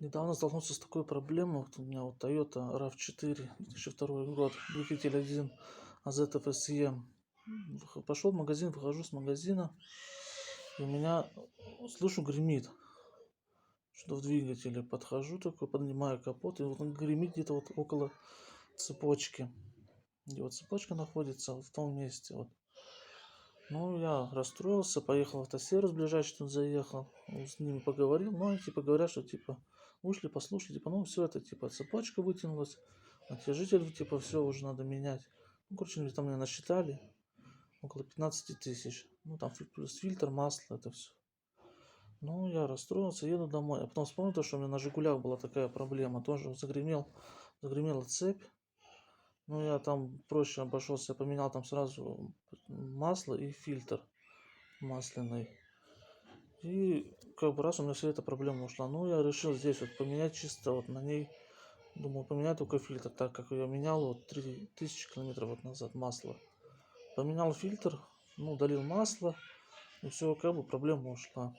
Недавно столкнулся с такой проблемой. Вот у меня вот Toyota RAV4, 2002 год, двигатель 1, AZF-SE. Пошел в магазин, выхожу с магазина, и у меня, слышу, гремит что в двигателе. Подхожу такой, поднимаю капот, и вот он гремит где-то вот около цепочки. Где вот цепочка находится, вот в том месте. Вот. Ну, я расстроился, поехал в автосервис ближайший, тут заехал, с ними поговорил, ну, они типа говорят, что типа вышли, послушали, типа, ну, все это, типа, цепочка вытянулась, натяжитель, типа, все уже надо менять. Ну, короче, они там мне насчитали около 15 тысяч. Ну, там плюс фильтр, масло, это все. Ну, я расстроился, еду домой. А потом вспомнил то, что у меня на Жигулях была такая проблема. Тоже загремела цепь. Ну, я там проще обошелся, поменял там сразу масло и фильтр масляный. И как бы раз у меня вся эта проблема ушла. Ну, я решил здесь вот поменять чисто вот на ней. Думаю, поменять только фильтр, так как я менял вот 3000 километров вот назад масло. Поменял фильтр, ну, долил масло, и все, как бы проблема ушла.